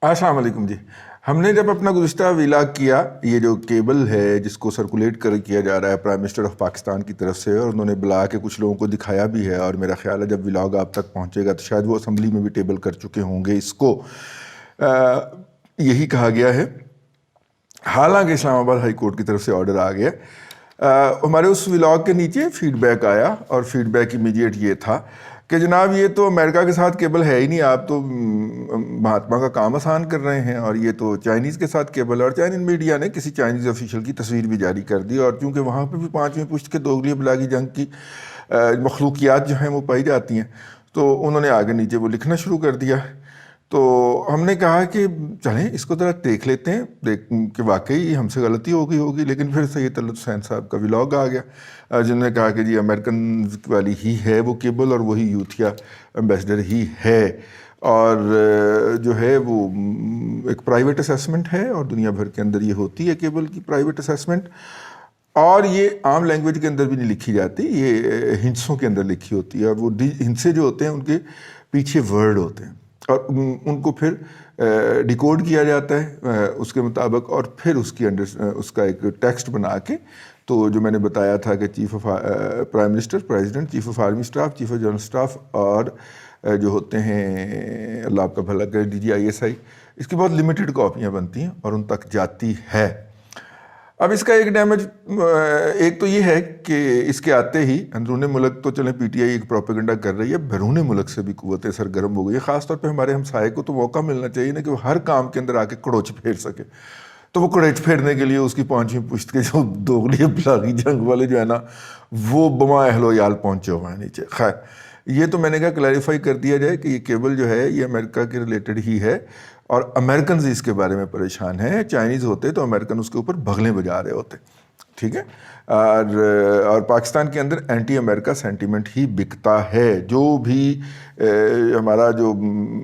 السلام علیکم جی. ہم نے جب اپنا گزشتہ ولاگ کیا، یہ جو کیبل ہے جس کو سرکولیٹ کیا جا رہا ہے پرائم منسٹر آف پاکستان کی طرف سے، اور انہوں نے بلا کے کچھ لوگوں کو دکھایا بھی ہے، اور میرا خیال ہے جب ولاگ آپ تک پہنچے گا تو شاید وہ اسمبلی میں بھی ٹیبل کر چکے ہوں گے اس کو. یہی کہا گیا ہے، حالانکہ اسلام آباد ہائی کورٹ کی طرف سے آرڈر آ گیا. ہمارے اس ولاگ کے نیچے فیڈ بیک آیا، اور فیڈ بیک امیڈیٹ یہ تھا کہ جناب یہ تو امریکہ کے ساتھ کیبل ہے ہی نہیں، آپ تو مہاتما کا کام آسان کر رہے ہیں، اور یہ تو چائنیز کے ساتھ کیبل. اور چائنیز میڈیا نے کسی چائنیز آفیشل کی تصویر بھی جاری کر دی، اور چونکہ وہاں پہ بھی پانچویں پشت کے دوگلی ابلاغی جنگ کی مخلوقیات جو ہیں وہ پائی جاتی ہیں، تو انہوں نے آگے نیچے وہ لکھنا شروع کر دیا. تو ہم نے کہا کہ چلیں اس کو ذرا دیکھ لیتے ہیں کہ واقعی ہم سے غلطی ہو گئی ہوگی. لیکن پھر سید طلعت حسین صاحب کا ولاگ آ گیا، جنہوں نے کہا کہ جی امریکن والی ہی ہے وہ کیبل، اور وہی یوتھیا ایمبیسڈر ہی ہے، اور جو ہے وہ ایک پرائیویٹ اسیسمنٹ ہے، اور دنیا بھر کے اندر یہ ہوتی ہے کیبل کی پرائیویٹ اسیسمنٹ. اور یہ عام لینگویج کے اندر بھی نہیں لکھی جاتی، یہ ہنسوں کے اندر لکھی ہوتی ہے، اور وہ ہنسے جو ہوتے ہیں ان کے پیچھے ورڈ ہوتے ہیں، اور ان کو پھر ڈیکوڈ کیا جاتا ہے اس کے مطابق، اور پھر اس کا ایک ٹیکسٹ بنا کے. تو جو میں نے بتایا تھا کہ chief of prime minister, president, chief of army staff, chief of general staff, اور جو ہوتے ہیں اللہ آپ کا بھلا کرے DGISI، اس کی بہت لمیٹڈ کاپیاں بنتی ہیں اور ان تک جاتی ہے. اب اس کا ایک ڈیمیج ایک تو یہ ہے کہ اس کے آتے ہی اندرون ملک تو چلیں PTI ایک پروپیگنڈا کر رہی ہے، بیرون ملک سے بھی قوتیں سرگرم ہو گئی ہیں. خاص طور پہ ہمارے ہمسائے کو تو موقع ملنا چاہیے نا کہ وہ ہر کام کے اندر آ کے کڑوچ پھیر سکے. تو وہ کڑوچ پھیرنے کے لیے اس کی پانچویں پشت کے جو دوگلی ابلاغی جنگ والے جو ہے نا وہ بما اہل و عیال پہنچے ہوئے ہیں نیچے. خیر یہ تو میں نے کہا کلیریفائی کر دیا جائے کہ یہ کیبل جو ہے یہ امریکہ کے ریلیٹڈ ہی ہے، اور امریکنز اس کے بارے میں پریشان ہیں. چائنیز ہوتے تو امریکن اس کے اوپر بغلیں بجا رہے ہوتے، ٹھیک ہے. اور پاکستان کے اندر اینٹی امریکہ سینٹیمنٹ ہی بکتا ہے. جو بھی ہمارا جو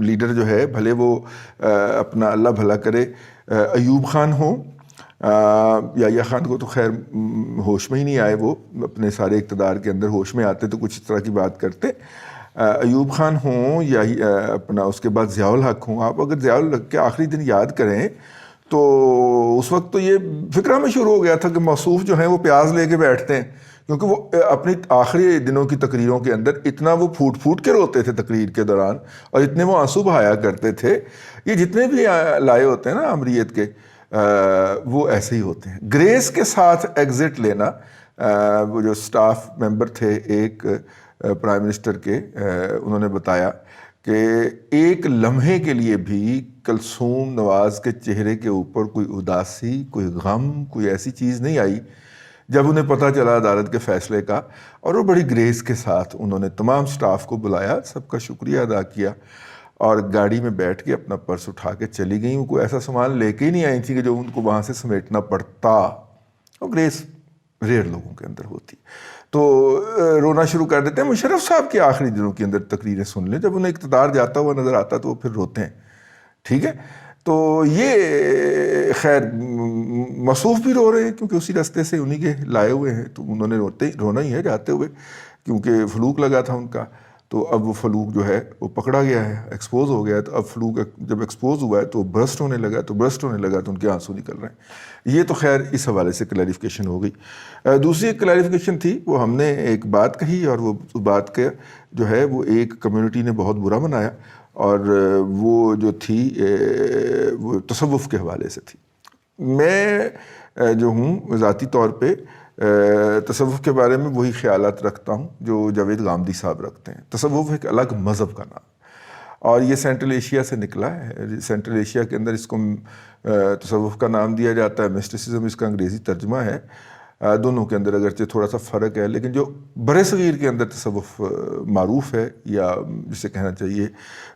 لیڈر جو ہے، بھلے وہ اپنا اللہ بھلا کرے ایوب خان ہو، یا خان کو تو خیر ہوش میں ہی نہیں آئے، وہ اپنے سارے اقتدار کے اندر ہوش میں آتے تو کچھ اس طرح کی بات کرتے. ایوب خان ہوں یا اپنا اس کے بعد ضیاء الحق ہوں، آپ اگر ضیاء الحق کے آخری دن یاد کریں تو اس وقت تو یہ فکرہ میں شروع ہو گیا تھا کہ موصوف جو ہیں وہ پیاز لے کے بیٹھتے ہیں، کیونکہ وہ اپنی آخری دنوں کی تقریروں کے اندر اتنا وہ پھوٹ پھوٹ کے روتے تھے تقریر کے دوران، اور اتنے وہ آنسو بہایا کرتے تھے. یہ جتنے بھی لائے ہوتے ہیں نا امریت کے، وہ ایسے ہی ہوتے ہیں. گریس کے ساتھ ایگزٹ لینا. وہ جو سٹاف ممبر تھے ایک پرائم منسٹر کے، انہوں نے بتایا کہ ایک لمحے کے لیے بھی کلثوم نواز کے چہرے کے اوپر کوئی اداسی، کوئی غم، کوئی ایسی چیز نہیں آئی جب انہیں پتہ چلا عدالت کے فیصلے کا. اور وہ بڑی گریس کے ساتھ انہوں نے تمام سٹاف کو بلایا، سب کا شکریہ ادا کیا، اور گاڑی میں بیٹھ کے اپنا پرس اٹھا کے چلی گئیں. وہ کوئی ایسا سامان لے کے ہی نہیں آئی تھی کہ جو ان کو وہاں سے سمیٹنا پڑتا. اور گریس ریئر لوگوں کے اندر ہوتی. تو رونا شروع کر دیتے ہیں. مشرف صاحب کے آخری دنوں کے اندر تقریریں سن لیں، جب انہیں اقتدار جاتا ہوا نظر آتا تو وہ پھر روتے ہیں، ٹھیک ہے. تو یہ خیر موصوف بھی رو رہے ہیں کیونکہ اسی راستے سے انہی کے لائے ہوئے ہیں، تو انہوں نے رونا ہی ہے جاتے ہوئے، کیونکہ فلوک لگا تھا ان کا. تو اب وہ فلوک جو ہے وہ پکڑا گیا ہے، ایکسپوز ہو گیا ہے. تو اب فلوک جب ایکسپوز ہوا ہے تو برسٹ ہونے لگا، تو ان کے آنسو نکل رہے ہیں. یہ تو خیر اس حوالے سے کلیریفیکیشن ہو گئی. دوسری ایک کلیریفیکیشن تھی، وہ ہم نے ایک بات کہی، اور وہ بات کے جو ہے وہ ایک کمیونٹی نے بہت برا منایا، اور وہ جو تھی وہ تصوف کے حوالے سے تھی. میں جو ہوں ذاتی طور پہ تصوف کے بارے میں وہی خیالات رکھتا ہوں جو جاوید غامدی صاحب رکھتے ہیں. تصوف ایک الگ مذہب کا نام، اور یہ سینٹرل ایشیا سے نکلا ہے. سینٹرل ایشیا کے اندر اس کو تصوف کا نام دیا جاتا ہے، مسٹسزم اس کا انگریزی ترجمہ ہے. دونوں کے اندر اگرچہ تھوڑا سا فرق ہے، لیکن جو بر صغیر کے اندر تصوف معروف ہے، یا جسے کہنا چاہیے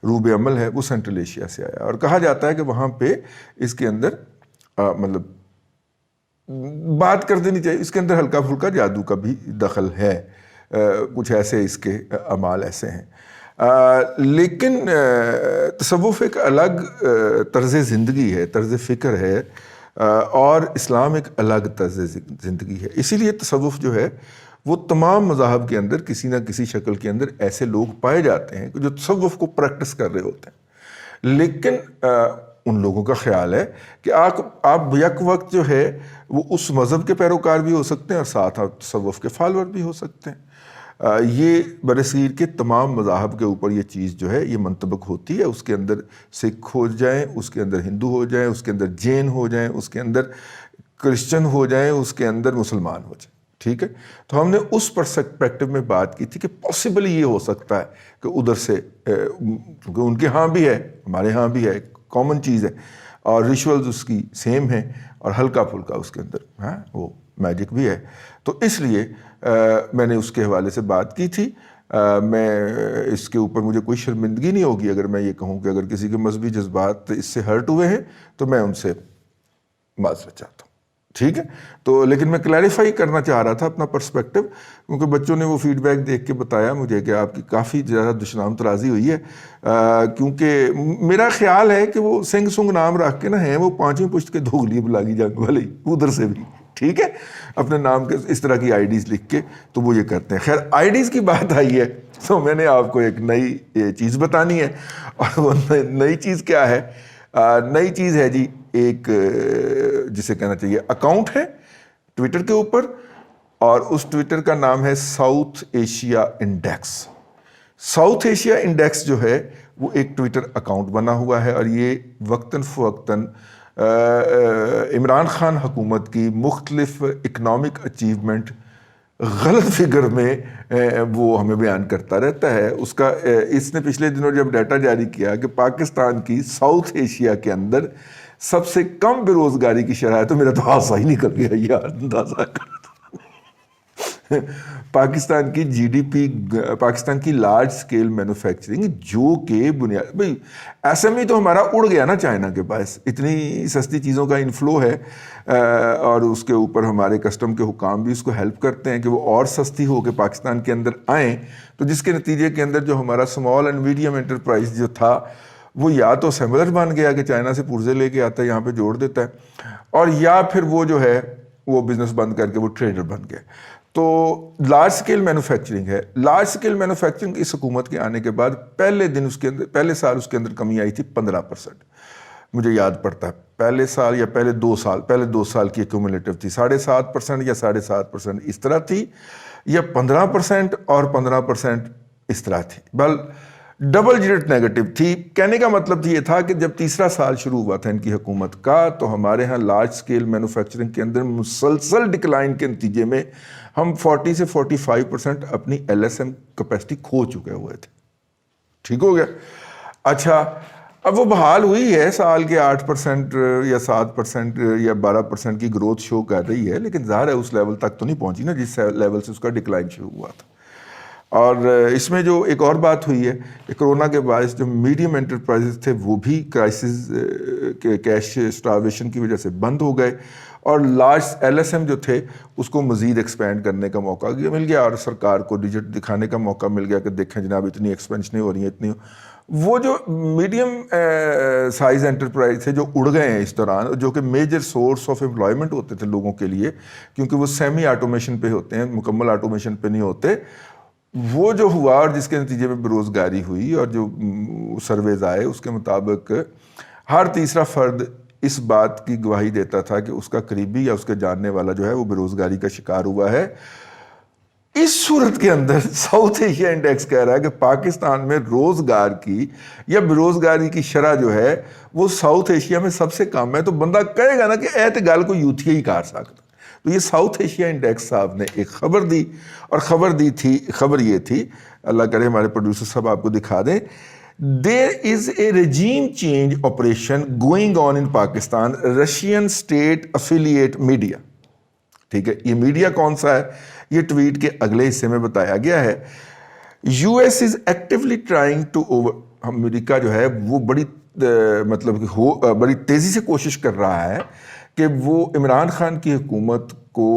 روب عمل ہے، وہ سینٹرل ایشیا سے آیا. اور کہا جاتا ہے کہ وہاں پہ اس کے اندر مطلب بات کر دینی چاہیے، اس کے اندر ہلکا پھلکا جادو کا بھی دخل ہے، کچھ ایسے اس کے اعمال ایسے ہیں. لیکن تصوف ایک الگ طرز زندگی ہے، طرز فکر ہے، اور اسلام ایک الگ طرز زندگی ہے. اسی لیے تصوف جو ہے وہ تمام مذاہب کے اندر کسی نہ کسی شکل کے اندر ایسے لوگ پائے جاتے ہیں جو تصوف کو پریکٹس کر رہے ہوتے ہیں، لیکن ان لوگوں کا خیال ہے کہ آپ یک وقت جو ہے وہ اس مذہب کے پیروکار بھی ہو سکتے ہیں اور ساتھ آپ تصوف کے فالوور بھی ہو سکتے ہیں. یہ برصغیر کے تمام مذاہب کے اوپر یہ چیز جو ہے یہ منطبق ہوتی ہے. اس کے اندر سکھ ہو جائیں, اس کے اندر ہندو ہو جائیں, اس کے اندر جین ہو جائیں, اس کے اندر کرسچن ہو جائیں, اس کے اندر مسلمان ہو جائیں. ٹھیک ہے, تو ہم نے اس پرسپیکٹو میں بات کی تھی کہ پاسبلی یہ ہو سکتا ہے کہ ادھر سے, کیونکہ ان کے ہاں بھی ہے, ہمارے ہاں بھی ہے, کامن چیز ہے, اور ریچولز اس کی سیم ہیں, اور ہلکا پھلکا اس کے اندر ہاں وہ میجک بھی ہے. تو اس لیے میں نے اس کے حوالے سے بات کی تھی. میں اس کے اوپر مجھے کوئی شرمندگی نہیں ہوگی اگر میں یہ کہوں کہ اگر کسی کے مذہبی جذبات اس سے ہرٹ ہوئے ہیں تو میں ان سے معذرت چاہتا ہوں. ٹھیک ہے, تو لیکن میں کلیریفائی کرنا چاہ رہا تھا اپنا پرسپیکٹو, کیونکہ بچوں نے وہ فیڈ بیک دیکھ کے بتایا مجھے کہ آپ کی کافی زیادہ دشنام ترازی ہوئی ہے, کیونکہ میرا خیال ہے کہ وہ سنگ سنگ نام رکھ کے نا ہیں وہ 5ویں پشت کے دوغلی بلاگی جنگ والے ادھر سے بھی. ٹھیک ہے, اپنے نام کے اس طرح کی آئی ڈیز لکھ کے تو وہ یہ کرتے ہیں. خیر, آئی ڈیز کی بات آئی ہے تو میں نے آپ کو ایک نئی چیز بتانی ہے, اور وہ نئی چیز کیا ہے؟ نئی چیز ہے جی ایک جسے کہنا چاہیے اکاؤنٹ ہے ٹویٹر کے اوپر, اور اس ٹویٹر کا نام ہے south Asia index. South Asia index جو ہے وہ ایک ٹویٹر اکاؤنٹ بنا ہوا ہے, اور یہ وقتاً فوقتاً عمران خان حکومت کی مختلف اکنامک اچیومنٹ غلط فگر میں وہ ہمیں بیان کرتا رہتا ہے. اس نے پچھلے دنوں جب ڈیٹا جاری کیا کہ پاکستان کی ساؤتھ ایشیا کے اندر سب سے کم بے روزگاری کی شرح ہے, تو میرا تو ہاسا ہی نکل گیا یار. اندازہ کر پاکستان کی جی ڈی پی, پاکستان کی لارج سکیل مینوفیکچرنگ جو کہ بنیاد بھائی ایس ایم ای تو ہمارا اڑ گیا نا چائنا کے پاس, اتنی سستی چیزوں کا انفلو ہے, اور اس کے اوپر ہمارے کسٹم کے حکام بھی اس کو ہیلپ کرتے ہیں کہ وہ اور سستی ہو کے پاکستان کے اندر آئیں. تو جس کے نتیجے کے اندر جو ہمارا اسمال اینڈ میڈیم انٹرپرائز جو تھا وہ یا تو اسمبلر بن گیا کہ چائنا سے پرزے لے کے آتا ہے یہاں پہ جوڑ دیتا ہے, اور یا پھر وہ جو ہے وہ بزنس بند کر کے وہ ٹریڈر بن گئے. تو لارج سکیل مینوفیکچرنگ ہے. لارج سکیل مینوفیکچرنگ اس حکومت کے آنے کے بعد پہلے سال اس کے اندر کمی آئی تھی 15%. مجھے یاد پڑتا ہے پہلے سال یا پہلے 2 سال کی ایکومولیٹو تھی 7.5% یا 7.5% اس طرح تھی, یا 15% اور 15% اس طرح تھی, بل ڈبل ڈجٹ نیگیٹو تھی. کہنے کا مطلب یہ تھا کہ جب تیسرا سال شروع ہوا تھا ان کی حکومت کا تو ہمارے ہاں لارج سکیل مینوفیکچرنگ کے اندر مسلسل ڈکلائن کے نتیجے میں ہم 40 سے 45% اپنی ایل ایس ایم کیپیسٹی کھو چکے ہوئے تھے. ٹھیک ہو گیا. اچھا, اب وہ بحال ہوئی ہے, سال کے 8% یا 7% یا 12% کی گروتھ شو کر رہی ہے, لیکن ظاہر ہے اس لیول تک تو نہیں پہنچی نا جس لیول سے اس کا ڈکلائن شروع ہوا تھا. اور اس میں جو ایک اور بات ہوئی ہے کہ کرونا کے باعث جو میڈیم انٹرپرائزز تھے وہ بھی کرائسس کے کیش اسٹارویشن کی وجہ سے بند ہو گئے, اور لارج ایل ایس ایم جو تھے اس کو مزید ایکسپینڈ کرنے کا موقع مل گیا, اور سرکار کو ڈیجٹ دکھانے کا موقع مل گیا کہ دیکھیں جناب اتنی ایکسپینشنیں ہو رہی ہیں, اتنی. وہ جو میڈیم سائز انٹرپرائز تھے جو اڑ گئے ہیں اس دوران, جو کہ میجر سورس آف امپلائمنٹ ہوتے تھے لوگوں کے لیے, کیونکہ وہ سیمی آٹومیشن پہ ہوتے ہیں, مکمل آٹومیشن پہ نہیں ہوتے, وہ جو ہوا اور جس کے نتیجے میں بے روزگاری ہوئی, اور جو سرویز آئے اس کے مطابق ہر تیسرا فرد اس بات کی گواہی دیتا تھا کہ اس کا قریبی یا اس کے جاننے والا جو ہے وہ بے روزگاری کا شکار ہوا ہے. اس صورت کے اندر ساؤتھ ایشیا انڈیکس کہہ رہا ہے کہ پاکستان میں روزگار کی یا بے روزگاری کی شرح جو ہے وہ ساؤتھ ایشیا میں سب سے کم ہے. تو بندہ کہے گا نا کہ ایت گل کو یوتھی ہی کر سکتا. تو یہ ساؤتھ ایشیا انڈیکس صاحب نے ایک خبر دی, اور خبر یہ تھی, اللہ کرے ہمارے پروڈیوسر صاحب آپ کو دکھا دیں, There is a regime change operation going on in Pakistan, Russian state affiliate media. ٹھیک ہے, یہ میڈیا کون سا ہے یہ ٹویٹ کے اگلے حصے میں بتایا گیا ہے. US is actively trying to امریکہ جو ہے وہ بڑی تیزی سے کوشش کر رہا ہے کہ وہ عمران خان کی حکومت کو,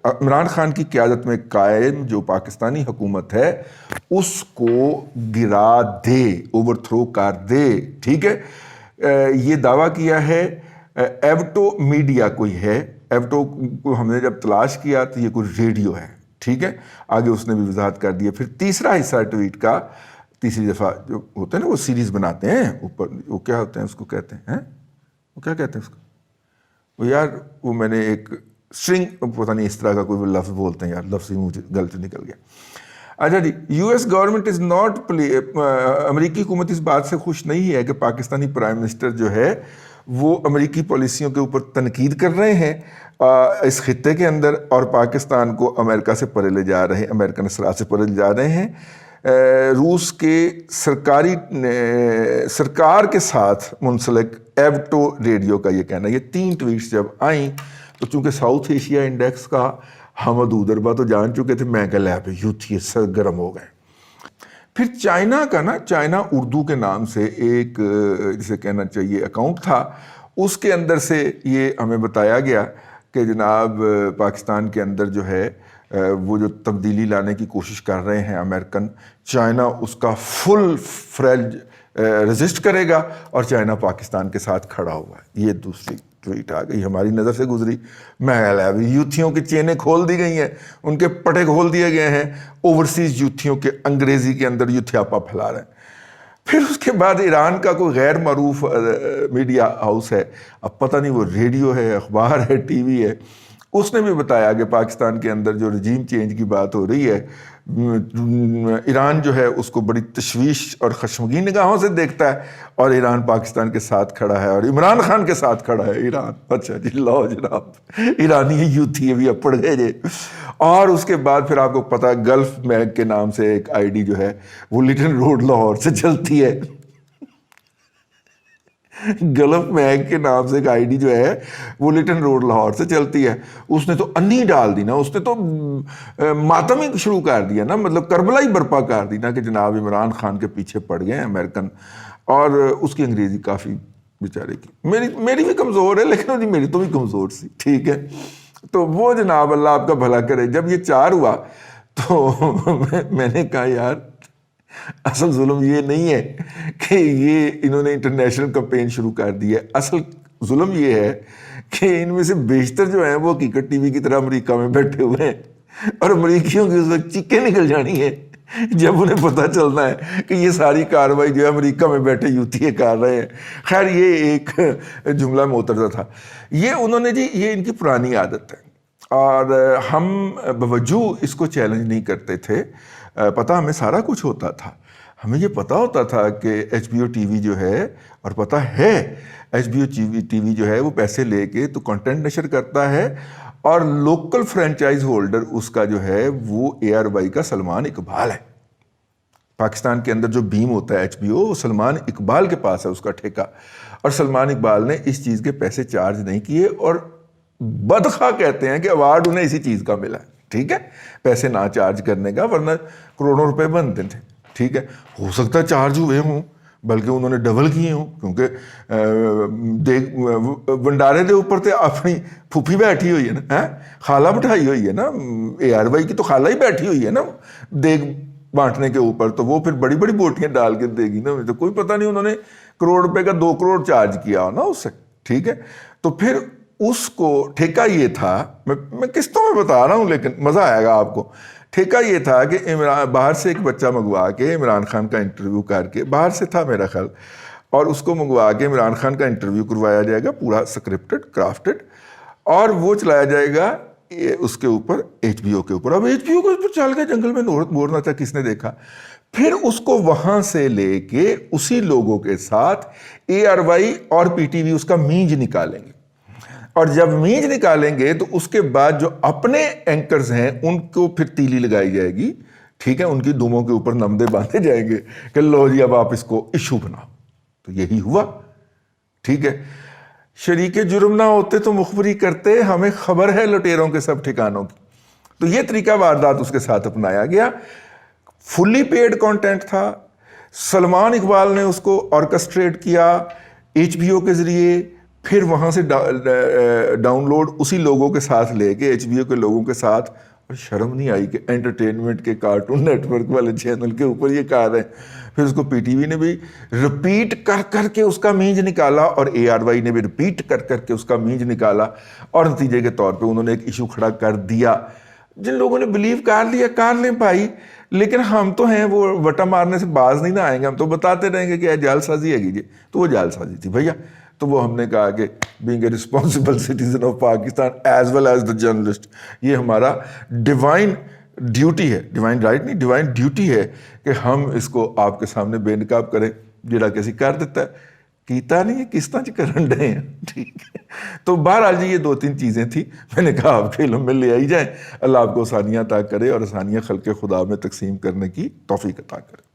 عمران خان کی قیادت میں قائم جو پاکستانی حکومت ہے اس کو گرا دے, اوور تھرو کر دے. ٹھیک ہے, یہ دعویٰ کیا ہے ایوٹو میڈیا کوئی ہے. ایوٹو کو ہم نے جب تلاش کیا تو یہ کوئی ریڈیو ہے. ٹھیک ہے, آگے اس نے بھی وضاحت کر دی. پھر تیسرا حصہ ٹویٹ کا تیسری دفعہ جو ہوتے ہیں نا وہ سیریز بناتے ہیں اوپر، وہ کیا ہوتے ہیں اس کو کہتے ہیں، وہ کیا کہتے ہیں اس کو، وہ یار وہ میں نے ایک اسٹرنگ پتہ نہیں اس طرح کا کوئی لفظ بولتے ہیں یار، لفظ ہی مجھے غلط نکل گیا. اچھا جی، U S government is not, امریکی حکومت اس بات سے خوش نہیں ہے کہ پاکستانی پرائم منسٹر جو ہے وہ امریکی پالیسیوں کے اوپر تنقید کر رہے ہیں اس خطے کے اندر، اور پاکستان کو امریکہ سے پرے لے جا رہے ہیں، امریکن اثرات سے پرے لے جا رہے ہیں. روس کے سرکار کے ساتھ منسلک ایوٹو ریڈیو کا یہ کہنا ہے. یہ 3 ٹویٹس جب آئیں تو چونکہ ساؤتھ ایشیا انڈیکس کا حمد ادربا تو جان چکے تھے، میں کہ لے پہ یوتھی سرگرم ہو گئے. پھر چائنا کا نا، چائنا اردو کے نام سے ایک جسے کہنا چاہیے اکاؤنٹ تھا، اس کے اندر سے یہ ہمیں بتایا گیا کہ جناب پاکستان کے اندر جو ہے وہ جو تبدیلی لانے کی کوشش کر رہے ہیں امریکن، چائنا اس کا فل فریج رزسٹ کرے گا، اور چائنا پاکستان کے ساتھ کھڑا ہوا ہے. یہ دوسری ٹویٹ آ گئی، ہماری نظر سے گزری. میں یوتھیوں کی چینیں کھول دی گئی ہیں، ان کے پٹے کھول دیے گئے ہیں، اوورسیز یوتھیوں کے انگریزی کے اندر یوتھیاپا پھیلا رہے ہیں. پھر اس کے بعد ایران کا کوئی غیر معروف میڈیا ہاؤس ہے، اب پتہ نہیں وہ ریڈیو ہے، اخبار ہے، ٹی وی ہے، اس نے بھی بتایا کہ پاکستان کے اندر جو رجیم چینج کی بات ہو رہی ہے، ایران جو ہے اس کو بڑی تشویش اور خشمگین نگاہوں سے دیکھتا ہے، اور ایران پاکستان کے ساتھ کھڑا ہے اور عمران خان کے ساتھ کھڑا ہے ایران. اچھا جی، لو جناب ایرانی یوتھی بھی اب پڑ گئے جی. اور اس کے بعد پھر آپ کو پتہ ہے گلف میگ کے نام سے ایک آئی ڈی جو ہے وہ لٹن روڈ لاہور سے چلتی ہے. گلف میگ کے نام سے ایک آئی ڈی جو ہے وہ لٹن روڈ لاہور سے چلتی ہے. اس نے تو انی ڈال دی نا، اس نے تو ماتم ہی شروع کر دیا نا، مطلب کربلا ہی برپا کر دی نا کہ جناب عمران خان کے پیچھے پڑ گئے ہیں امریکن. اور اس کی انگریزی کافی بیچارے کی، میری بھی کمزور ہے لیکن میری تو بھی کمزور سی، ٹھیک ہے. تو وہ جناب اللہ آپ کا بھلا کرے، جب یہ 4 ہوا تو میں نے کہا یار اصل ظلم یہ نہیں ہے کہ یہ انہوں نے انٹرنیشنل کمپین شروع کر دی ہے، اصل ظلم یہ ہے کہ ان میں سے بیشتر جو ہیں وہ حقیقت ٹی وی کی طرح امریکہ میں بیٹھے ہوئے ہیں، اور امریکیوں کی اس وقت چیخیں نکل جانی ہے جب انہیں پتہ چلنا ہے کہ یہ ساری کارروائی جو ہے امریکہ میں بیٹھے یوتھی کر رہے ہیں. خیر یہ ایک جملہ معترضہ تھا. یہ انہوں نے جی، یہ ان کی پرانی عادت ہے، اور ہم بوجہ اس کو چیلنج نہیں کرتے تھے. پتہ ہمیں سارا کچھ ہوتا تھا، ہمیں یہ پتہ ہوتا تھا کہ H B O T V جو ہے، اور پتہ ہے H B O T V جو ہے وہ پیسے لے کے تو کنٹینٹ نشر کرتا ہے، اور لوکل فرینچائز ہولڈر اس کا جو ہے وہ اے آر وائی کا سلمان اقبال ہے. پاکستان کے اندر جو بیم ہوتا ہے ایچ بی او، وہ سلمان اقبال کے پاس ہے اس کا ٹھیکہ، اور سلمان اقبال نے اس چیز کے پیسے چارج نہیں کیے، اور بدخواہ کہتے ہیں کہ ایوارڈ انہیں اسی چیز کا ملا ہے، ٹھیک ہے، پیسے نہ چارج کرنے کا، ورنہ کروڑوں روپے بنتے تھے. ٹھیک ہے، ہو سکتا ہے چارج ہوئے ہوں، بلکہ انہوں نے ڈبل کیے ہوں، کیونکہ بنڈارے دے اوپر تے اپنی پھوپھی بیٹھی ہوئی ہے نا، خالہ بٹھائی ہوئی ہے نا، اے آر وائی کی تو خالہ ہی بیٹھی ہوئی ہے نا دیگ بانٹنے کے اوپر، تو وہ پھر بڑی بڑی بوٹیاں ڈال کے دے گی نا. تو کوئی پتہ نہیں انہوں نے کروڑ روپے کا 2 کروڑ چارج کیا ہو نا اس سے. ٹھیک ہے، تو پھر اس کو ٹھیکہ یہ تھا، میں قسطوں میں بتا رہا ہوں لیکن مزہ آئے گا آپ کو. ٹھیکہ یہ تھا کہ باہر سے ایک بچہ منگوا کے عمران خان کا انٹرویو کر کے، باہر سے تھا میرا خیال، اور اس کو منگوا کے عمران خان کا انٹرویو کروایا جائے گا، پورا سکرپٹڈ کرافٹڈ، اور وہ چلایا جائے گا اس کے اوپر ایچ بی او کے اوپر. اب ایچ بی او کے اوپر چل کے جنگل میں مورنا تھا، کس نے دیکھا. پھر اس کو وہاں سے لے کے اسی لوگوں کے ساتھ اے آر وائی اور پی ٹی وی اس کا مینج نکالیں گے، اور جب مینج نکالیں گے تو اس کے بعد جو اپنے اینکرز ہیں ان کو پھر تیلی لگائی جائے گی. ٹھیک ہے، ان کی دوموں کے اوپر نمدے باندھے جائیں گے کہ لو جی اب آپ اس کو ایشو بناؤ. تو یہی ہوا. ٹھیک ہے، شریک جرم نہ ہوتے تو مخبری کرتے، ہمیں خبر ہے لٹیروں کے سب ٹھکانوں کی. تو یہ طریقہ واردات اس کے ساتھ اپنایا گیا. فلی پیڈ کانٹینٹ تھا، سلمان اقبال نے اس کو آرکسٹریٹ کیا ایچ بی او کے ذریعے، پھر وہاں سے ڈاؤن لوڈ اسی لوگوں کے ساتھ لے کے ایچ بی او کے لوگوں کے ساتھ. اور شرم نہیں آئی کہ انٹرٹینمنٹ کے کارٹون نیٹ ورک والے چینل کے اوپر یہ کہا رہے ہیں. پھر اس کو پی ٹی وی نے بھی رپیٹ کر کر کے اس کا مینج نکالا، اور اے آر وائی نے بھی رپیٹ کر کر کے اس کا مینج نکالا، اور نتیجے کے طور پہ انہوں نے ایک ایشو کھڑا کر دیا. جن لوگوں نے بلیو کر لیا کر لیں بھائی، لیکن ہم تو ہیں وہ وٹا مارنے سے باز نہیں نہ آئیں گے, ہم تو بتاتے رہیں گے کہ جعل سازی ہے کیجیے. تو وہ جعل سازی تھی بھیا. تو وہ ہم نے کہا کہ being a responsible citizen of Pakistan as well as the journalist, یہ ہمارا ڈیوائن ڈیوٹی ہے, ڈیوائن رائٹ نہیں, ڈیوائن ڈیوٹی ہے کہ ہم اس کو آپ کے سامنے بے نقاب کریں. جڑا کسی کر دیتا ہے کیتا نہیں ہے, کس طرح کرن ڈے ہیں, ٹھیک ہے. تو بہرحال جی یہ 2-3 چیزیں تھیں, میں نے کہا آپ کے علم میں لے آئی جائیں. اللہ آپ کو آسانیاں عطا کرے اور آسانیاں خلق خدا میں تقسیم کرنے کی توفیق عطا کرے.